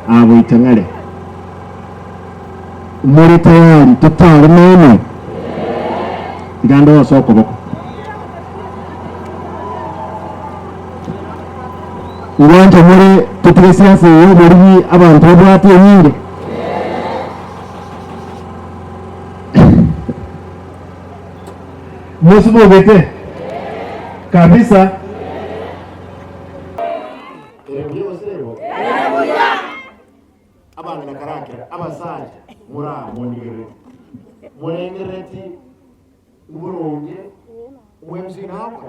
abo itangale muri tayari tutari nene igando wasoko boko uwanje muri tutiresiasi yo muri abantu babwati nyinge Musubo bete kabisa abana nakarakira abasaje muramunire murengereti burunge umwemzinaka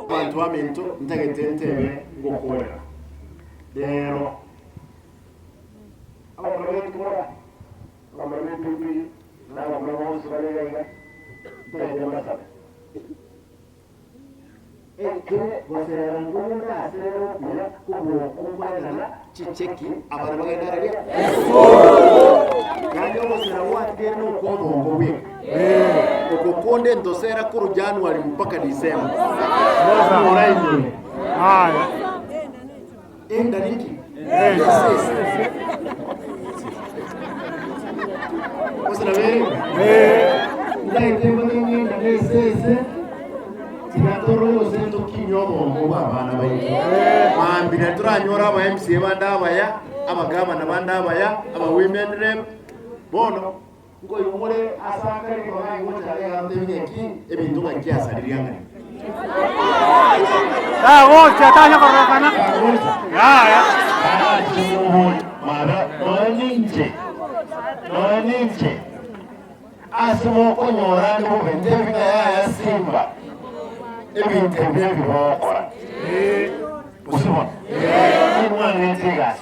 abantu bamento ntagetentebe ngokora rero abagore bamwe bibi n'abagore bose barega ndende masabe eke bosera ngunda asero mira kubo kumbalana chicheki abantu bagenda kandi bosera wate no kobo ngowe okukonde ndosera kuru January mpaka December moraini haya enda niki What's the name? Tinatoro sento kinyomo mubana bayi. Mambira turanyora aba MC banda baya, abagaba nabanda baya, aba women rep. Bono ngo yumure asaka ni bayi ngo cyane hamwe ki ebintu ngakiasa liriyanga. Wocha tanya korokana. Ya. Mara Noninje asimo konyora ni mubende bina ya Simba ebinte byebibokora usimo ni mwana ntigas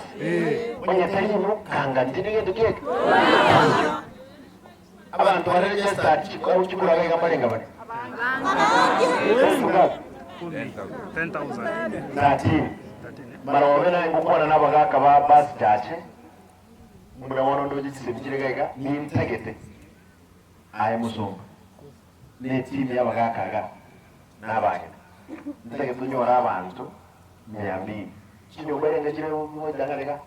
onye tayimu kanga ndinege duke abantu barege start ko ukibura ga marenga bane 10,000 barobera ngukora nabagaka ba bus jache murabona ndoji sibikirega n'intagete aye musonga ne timu y'abagakaga n'abanye ntagete tunyora abantu nyambi kinyo barenga kire mu dangarega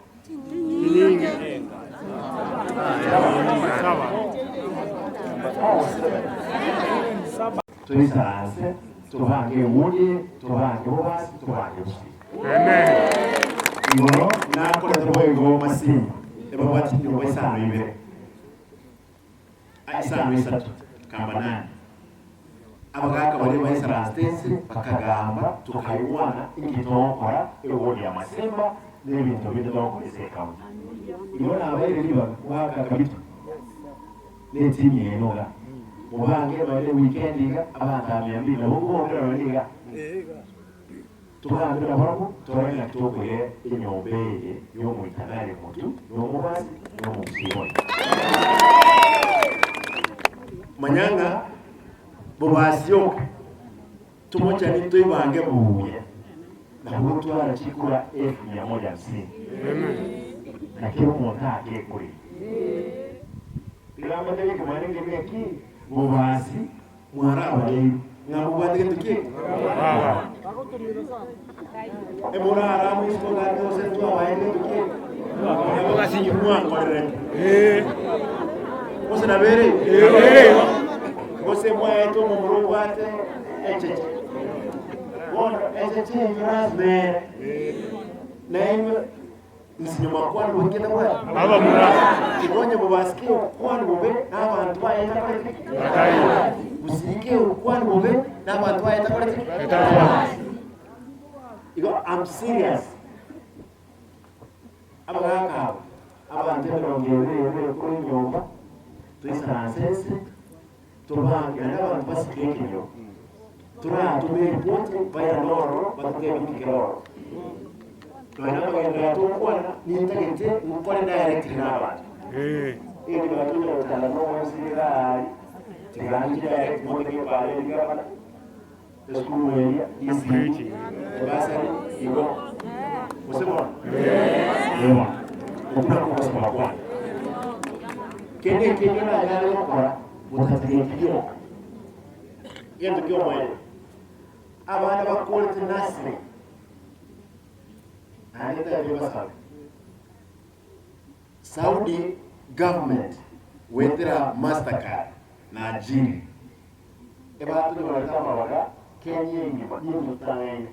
tulisanse tubange wudi tubange bobasi tubange busi amen iwo nakora tuboyego masini ebabati nyo bayisano imbere ayisano isatu kamba nani abagaka bari bayisara stance bakagamba tukayiwana ingitokora ewodi ya masimba n'ibintu bidokoreseka iwo nabaye riba waka kabitu n'etimu yenoga mubange bale weekendiga abana 200 nabo ngomera baniga tukambira barako torena kitokore inyobeye yo mu itanare mutu no mubazi no mu siboni manyanga bobasyo tumocha ni toibange buye na mutu arachikura F150 na kiro monta kekuri bila madeni kemane ngemeki bobasi mwara bale ngabubande tuki emora aramu iskola ko sentu awaende tuki ngaboga sinyumwa ngorere Ose na bere Ose mwaeto mumuru wate echeche Bona echeche yurasme Naime Nsinyuma kwanu wengine mwa Aba mura Kikonye bubasikio kwanu bube Nama antuwa yeta kwa liti Usikio kwanu bube Nama antuwa yeta kwa liti I'm serious Aba kaka Aba antero ngere kuri nyomba Tuisaransese Tubange N'abantu basikirekinyo Tumere pote Baya loro Batuke bitike loro Tuwana magenda tukwana Nintagete Mukwane direct n'abantu Ili batuje utala Nomo sirira Tiganji direct Mwege bale Ligabana Eskulu area Isi Basari Igo Usema Ewa Kupura kwa kwana Kende na yale yokora Mutatige kiyo Yendo kiyo mwele Aba Obwate nursery. And Saudi government with their MasterCard na jini. Eba tu wanasema waga Kenya ingi tangeni.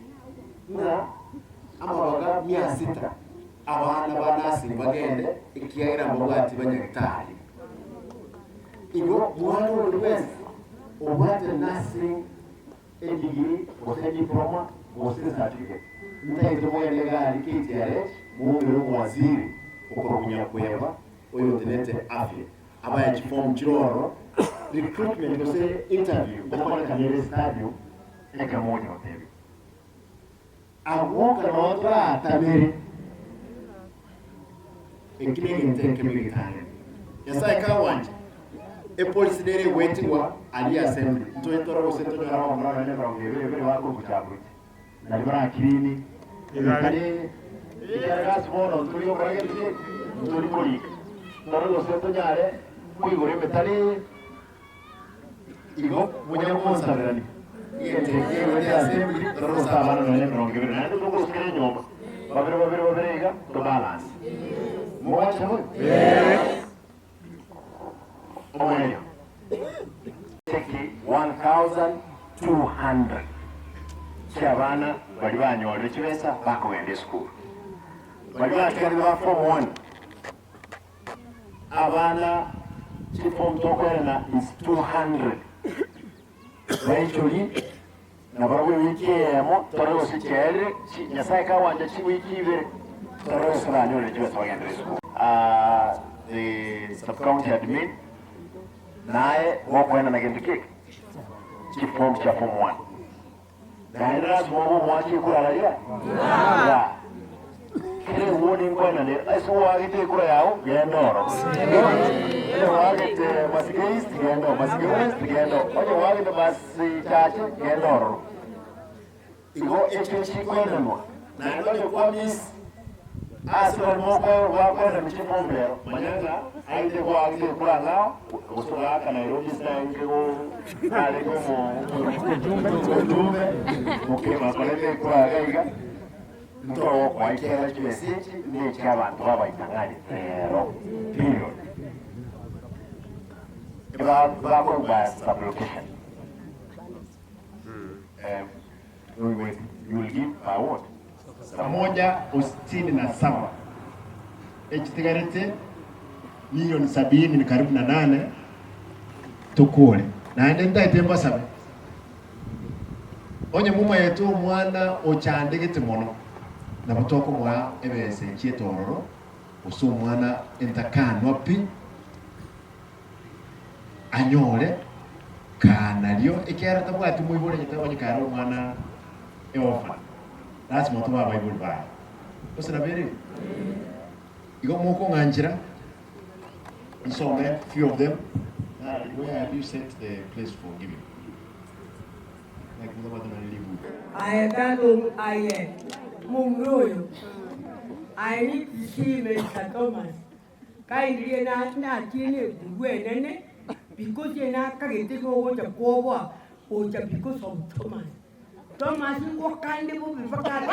Na ama waga 600 abana banasi bagende ikiaira mabwati banyakitali. Igo mwana wese obwate nursery degree ose diploma ose certificate. Ntaito mwende gari KTRH muumiro waziri okurunya kweba oyo tenete afya abaya chifomu chiroro recruitment kose interview bakora kanere stadium eka moja hotel awoka na otra tamere ekine ngente kemigitane yasa kawanje e police dere wetingwa ali assembly to ose to jara mwana na ngebe wako kuchabu na libara kilini ile ikargas mono tulio barage tuli molik naro ose to jare kuigore metali igo munya monsa berani yete yete assembly naro sabana no ngebe na ndo ko skere nyoma babere iga to balance mwacha mo omoya take 1200 cyabana bari banyole kibesa bakowende school bari batwali ba form 1 abana form tokwena is 200 actually na bawe wiki yamo toro sikere nyasai ka wanja chi wiki ibe toro sala nyole kibesa bagende school the sub county admin nae wokwena na gendike form cha form 1 Daerah semua muaci kurang aja. Ya. Kira warning kau nanti, semua kita kurang jauh, gendor. Semua kita masih guys, gendor, masih guys, gendor. Semua kita masih caci, gendor. Igo ekspedisi kau nanti. Nah, kalau kau mis, asal mau kau nanti mesti formula. Macamnya, aida kau aida kurang jauh, usulah kan Nairobi sedang kau ada kau jumbe. Mukhe makolete kwa gaiga ntoro kwa ikera chwesiti ne chabantu babayitangani rero period bako by sublocation you will give by what 167 ekitigarete milioni 70 ni karibu na 8 tukule na ndenda itemba sabe onye muma yetu mwana ochandegete mono na mutoko mwa ebese chietororo usu mwana entakanwa pi anyole kanalio ekera tabwati muibole nyetabonye karo mwana eofa that's moto baba ibuli ba usina beri igo moko nganjira isome few of them where have you set the place for giving I got I Mumroyo. I need to see Mr. Thomas. Kindly na tine kuwenene because you're not getting over the Kowa or because of Thomas. Thomas, what kind of movie for that?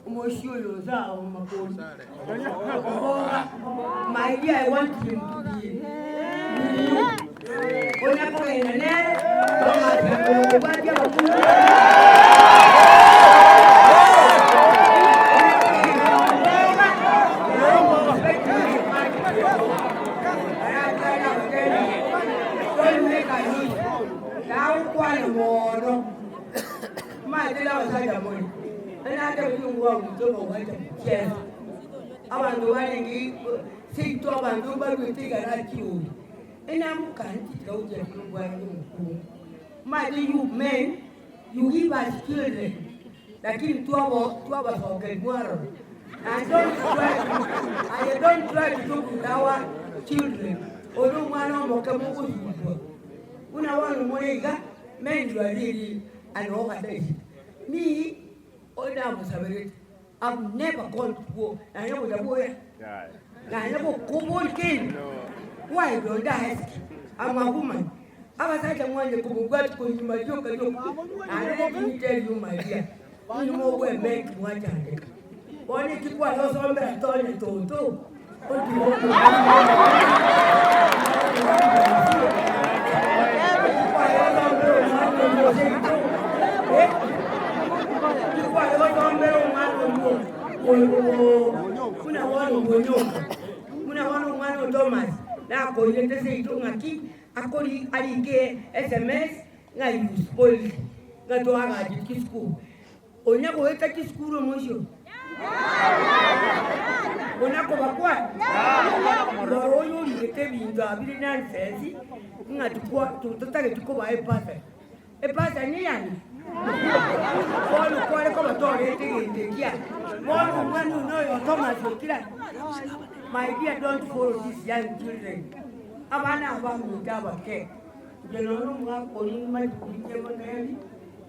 Monsieur Zao Makon. My dear, I want him to be. When I go in the abantu baningi sinto abantu bakwitiga kiu enamukanti kauja kulugwanyu mali you men you give us children lakini tuwa soke gwaro I don't try to talk with our children odu mwana moka muko yuko una wanu moiga men you are really and over there me oda musabiriti I've never gone to war. I know the war. I never go again. Why don't I ask? I'm a woman. I was like one that could go to my joke. I let me tell you, my dear. You know where make one time. One is to what else on that toilet to. What do you want to Thomas. Na ko yete se ito ngaki ako ri alike SMS nga use police nga to aga di school onya ko eta ki school mo sho ona ko bakwa ro yo ri te binga bi na sensi nga tukwa tutake tuko ba e pasa ni yani ko ko to re te kia mo no yo Thomas kila. My dear, don't follow these young children. Abana abamu tabake. You know,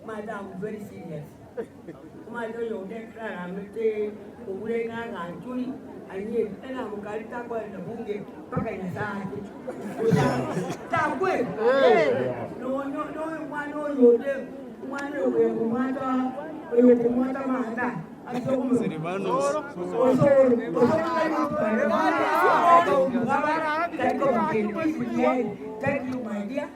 Madam, very serious. Madam, you take Ramete, Urenga, and Julie, and yet, and I'm going to talk about the bunge, Paka Saki. No, one or you live, one over Thank you, my dear.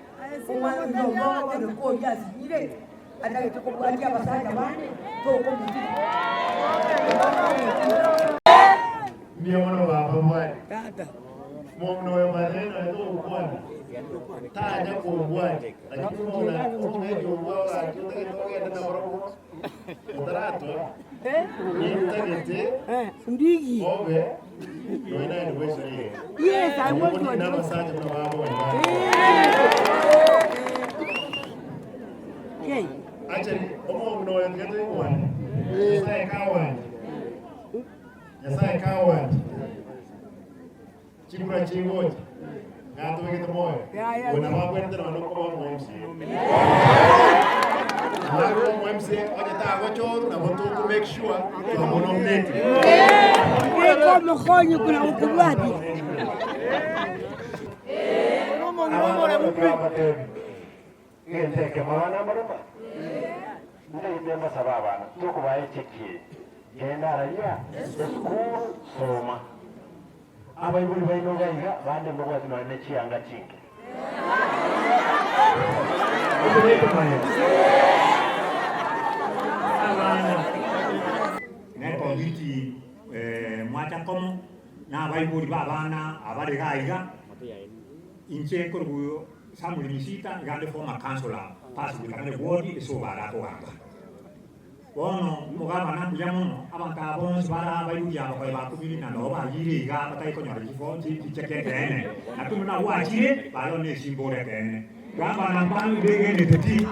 Ndigi. Yes, I want to address. Okay. Actually, Yasai kawan. Chimura chimot. Ngatu kita moy. Una makwenda na noko mo MC. Lago mo MC oje ta gocho na botu to make sure to nominate. Como khonyo kuna ukubati. Ngente ke mwana marama. Ndio ndio sababu tuko bae cheki. Genda raia school soma. Aba ibuli baino gaiga bande mugwa tino ne chianga chinke. Ne politi mwacha komo na aba ibuli babana abare gaiga. Inche korbu samuli misita gande forma councilor pasu bikane wodi so barato amba. Bono mugaba na kujamono abanta bono sibara bayu ya ko ba kubili na no ba yiri ga batai ko nyari fo ti cheke kene atu na wa chire balo ne simbore kene gamba na panu de ne teti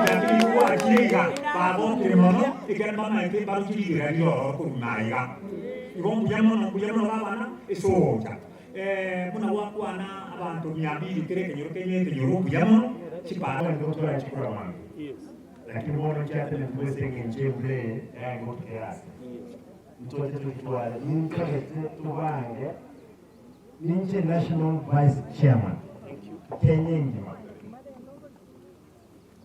ya ti wa chire ga ba bo ti mono ikan mana ke baru chiri ga yo ko na ya ibon kujamono baba na eso cha muna wa kwa na abantu nyabili kere ke nyoro kujamono sibara ndo to ya chikura mama. Lakini mwana chate ni mwese ngenchevule ya ngoto erasi. Mtote tukituwale, ninkagete tuvange, ninche National Vice Chairman, Kenya njima.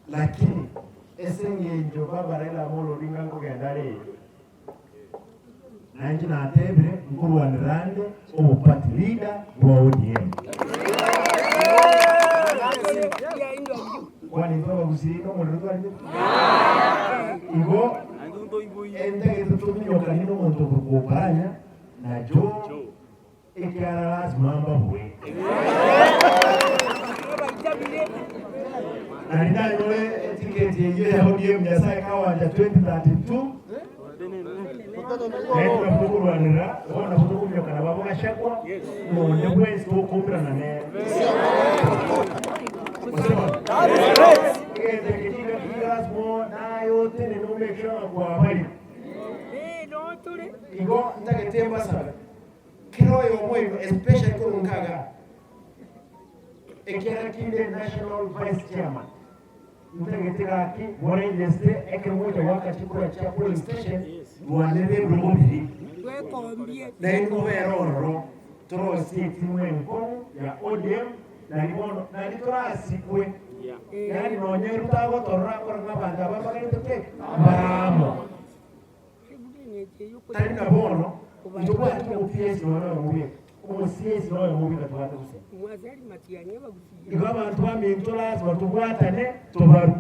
Lakini, esenge njo baba Raila Amolo Odinga ngogendale, nanchi na atebire, mkuru wa nirande, obo party leader, wa ODM. Kwani baba busirino mwanzo wali igo ende tutumyo kanino muntu kuparanya na jo ikara lazima mbwe na ndanyole tiketi yenyewe ya ODM ya sai kawanja 2032 Neto mkuru wa nira ona kutumyo kana babo gashakwa no ndebwe sto kumbra na ne Igo ntagetemba sana kiro yo moyo especially ko nkaga ekera kinde National Vice Chairman ntagetera ki bore leste ekemo ya wakati kwa cha police station Buanere bromobiri. Wekombie. Na ino veroro. Toro siti mwenko ya ODM. Na libono. Na litora sikwe. Yani nonyeru tago torra kwa ngabanda. Baba kete. Maramo. Tani na bono. Itokuwa tuko PS wana mubi. Umusiezi wana mubi katuwata usi. Mwazali matianye bagusiye. Igaba abantu bamintola lazima tubwatane tubaru.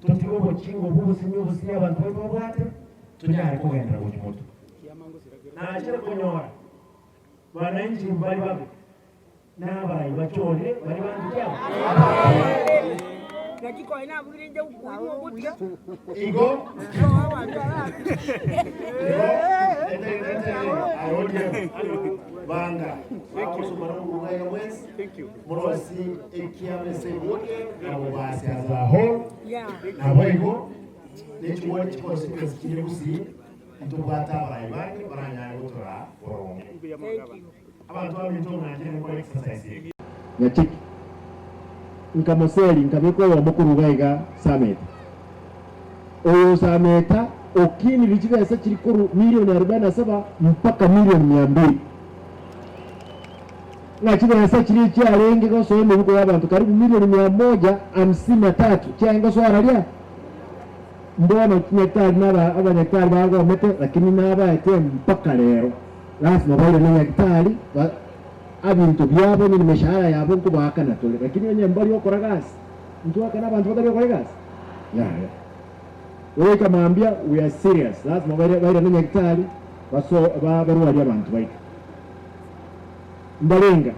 Tutiko bochingo bubusinyo busiye abantu babwate. Tunyare kugendera ku kimoto. Nakira kunyora. Wananchi mbali babe. Nabaye bachole bali bandikya. Nakiko ina bugirije ukuyiwo gutya. Igo. Banga. Thank you. Morosi ekiame sewote na mubasi azaho. Na boigo. Nechuwani chikosi kile kusi. Ntubata barayibani baranyane gutora borongo. Abantu bamintonga ngene ko exercise. Nyachiki. Nkamoseli nkabiko wa mukuru gaiga Sameta. Oyo Sameta okini lichibesa chirikuru milioni 47 mpaka milioni 200. Ngachibesa chiri cyarenge ko so mu buko y'abantu karibu milioni 153 cyango so aralia. Mbona kinyaktari naba abanyaktari bago mete lakini naba ete mpaka lero. Lazima bale na nyaktari abintu byabo ni mishahara yabo kubaka na tole lakini wenye mbali wako ragasi mtu waka na bantu wako ragasi wewe kama ambia we are serious lazima baile na nyaktari baso baru wali abantu baika mbalenga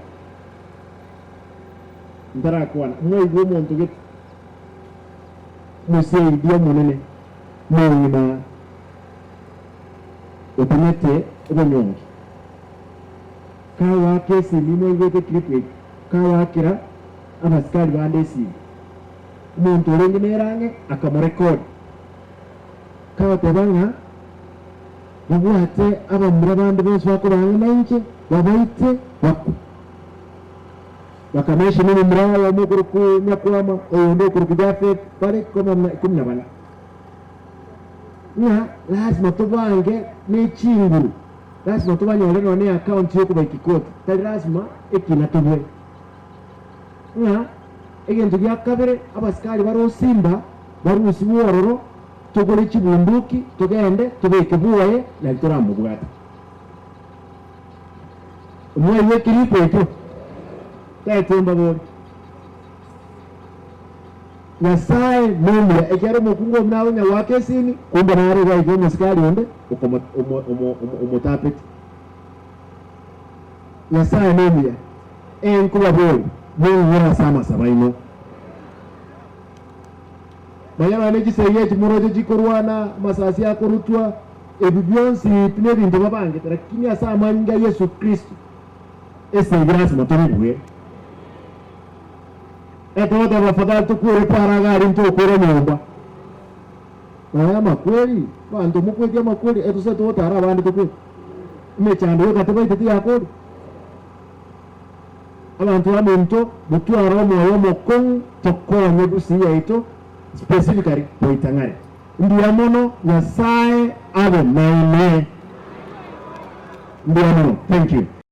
ndara kwana mwe igwo muntu gete musei dio munene mwima otamete obonyongi kawa kesi limo igwete clip kawa kira abasikali bandesi umuntu orengenerange akamurecord kawa tebanga babwate abamura bandi bose bakubanga menje babaite bakamesha nini mrawa wa mukuru kunyakwama oyondo kurukujafe pale kama 14 nya lazima tubange n'ekinguru lazima tubanyole none account yo kuba ikikoti tali lazima ekina tubwe nya egento bya kabere abasikali barosimba barusi wororo tugole kibunduki tugende tubeke buwaye na litorambo bwata umwe yekiripo eto tayitemba bori Nyasaye mumya ekyaro mukungo mnawe nya wake sini kumbe nare ga ivyo musikali onde umutapeti Nyasaye mumya enkuba bori mwe sama sabaino bayama nekiseye kimuroje gikorwana masasi yakorutwa ebibyonsi tine bintu babange lakini asa manga Yesu Kristo ese grace motoribwe etote wafadhali tukure para gari ntukure nyumba bayama kweli bantu mukwege makweli etuse tuota ara bandi tukure mechando yokateba iteti yakori abantu baminto butwara moyo mokong tokonye gusiya ito specifically poitangare ndiamono Nyasaye ave maine ndiamono. Thank you.